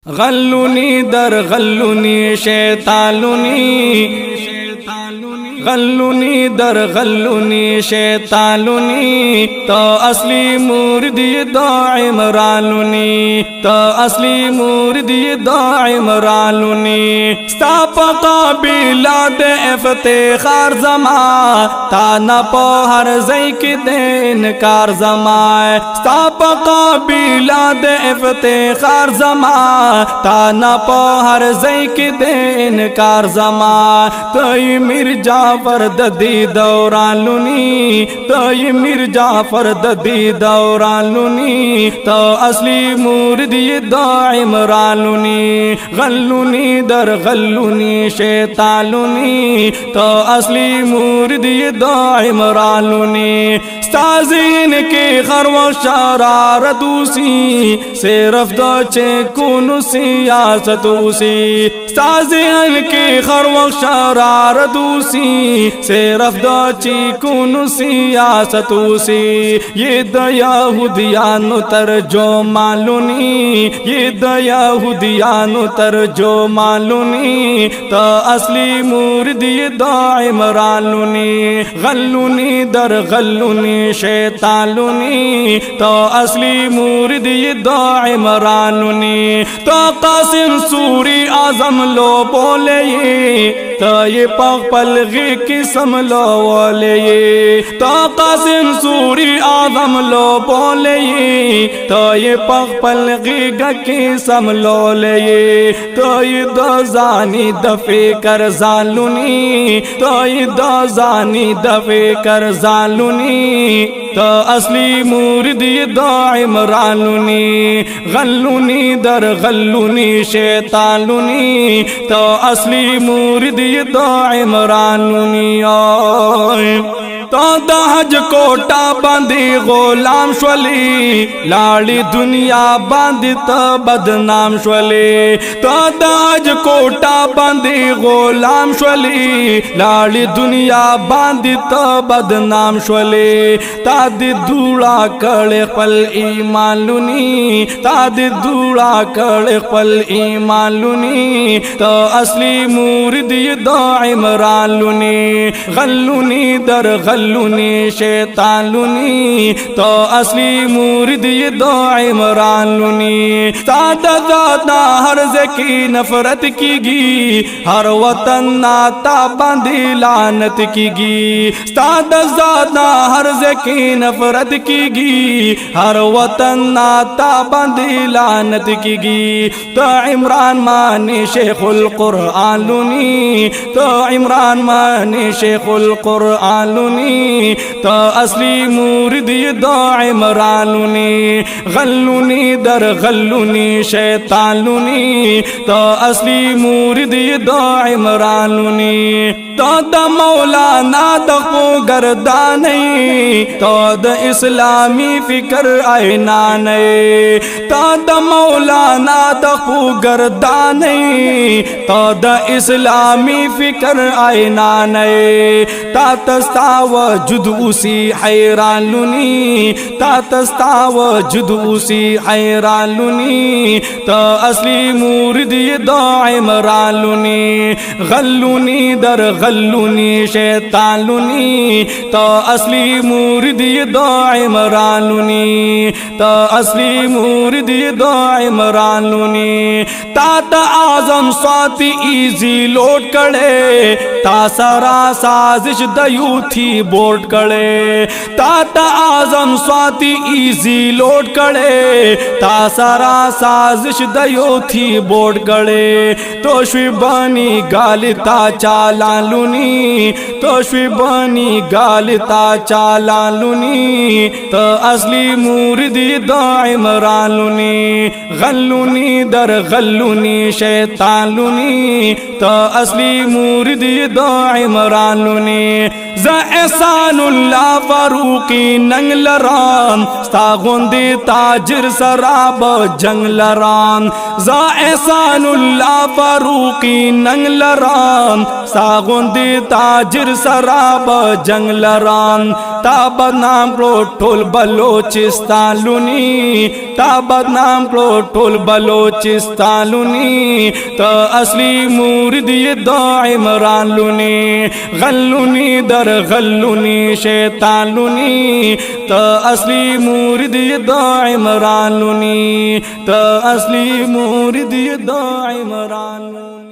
गल्लुनी दर गल्लुनी शैतालुनी, गल्लुनी दर गल्लुनी शैतालुनी, तो असली मुर्दी दो इमरालुनी, तो असली मुर्दी दो इमरालुनी। स्तापका बिलाद इफ्तिखार जमा, ताना पो हर ज़ैक देन कार जमाए। स्तापका बिलाद इफ्तिखार जमा, ताना पो हर ज़ैक देन कार जमा। तोई मिर्जा फरदी दौरालुनी, तोई मिर्जा फरदी दौरालुनी, तो असली मुर्दी दो इमरालुनी। गल्लुनी दर गल्लुनी शैतालुनी, तो असली मुर्दी दो इमरालुनी। स्ताज़ीन के खरव शरारतूसी, सिर्फ दो चेकुन सियासतूसी। स्ताज़ीन के खरव शरारतूसी, सिर्फ दो चेकुन सियासतूसी। ये यहूदियानु तरजो मालूनी, ये यहूदियानु तरजो मालूनी, तो असली मुर्दी दो इमरालुनी। गल्लुनी दर गल्लुनी शैतालुनी, तो असली मुर्दी दो इमरालुनी। तो कासिम सूरी आजम लो बोले ये, तो ये पलगी किस्म लो बोले ये। तो कासिम सूरी आजम लो बोले ये, तो ये पलगी किस्म लो ले ये। तो ये दो जानी दफे कर जालुनी, तो ये दो जानी दफे कर जालुनी, तो असली मुर्दी दो इमरालुनी। गल्लुनी दर गल्लुनी शैतालुनी, तो असली मुर्दी दो इमरालुनी। तो दहज कोटा बांधी गोलाम शवली, लाड़ी दुनिया बांधी तो बदनाम शवली। तो दहज कोटा बांधी गोलाम शवली, लाड़ी दुनिया बांधी तो बदनाम शवली। तादी दूड़ा कड़े पल ईमालुनी, तादी दूड़ा कड़े पल ईमालुनी, तो असली मुर्दी दो इमरालुनी। गल्लुनी दर गल्लुनी शैतालुनी, तो असली मुर्दी दो इमरालुनी। सादा ज़ादा हर्ज की नफरत कीगी, हर वतन नाता बांधी लानत कीगी। सादा ज़ादा हर्ज की नफरत कीगी, हर वतन नाता बांधी लानत कीगी। तो इमरान मानी शेखुल कुरआनुनी, तो इमरान मानी शेखुल कुरआनुनी, तो असली मुर्दी दो इमरालुनी। गल्लुनी दर गल्लुनी शैतालुनी, तो असली मुर्दी दो इमरालुनी। तो द मौलाना दखो गर्दानी, तो द इस्लामी फिक्र आईना नए। तो द मौलाना दखो गर्दानी, तो द इस्लामी फिक्र आईना नए। तातस्ताव जुद उसी हैरालुनी, तातस्ताव जुद उसी हैरालुनी, तो असली मुर्दी दो इमरालुनी। गल्लुनी दर गल्लुनी शैतालुनी, तो असली मुर्दी दो इमरालुनी, तो असली मुर्दी दो इमरालुनी। तात आजम स्वाति इजी लोट कड़े, तासरा साजिश दयू थी बोर्ड कड़े। ताता आजम स्वाति इजी लोड कड़े, तासारा साजिश दयो थी बोर्ड कड़े। तो शिबानी गालिता चालालुनी, तो शिबानी गालिता चालालुनी, तो असली मुर्दी दो इमरालुनी। गल्लुनी दर गल्लुनी शैतालुनी, तो असली मुर्दी दो इमरालुनी। एहसानुल्लाह फारूकी नंगलराम, सागुंदी ताजिर सराब जंगलराम। एहसानुल्लाह फारूकी नंगलराम, सागुंदी ताजिर सराब जंगलराम। تا بدنام کړو ټول بلوچستان لونی تا بدنام کړو ټول بلوچستان لونی ته اصلي مرید د عمران لونی غلونی در غلونی شیطان لونی ته اصلي مرید د عمران لونی ته اصلي مرید د عمران لونی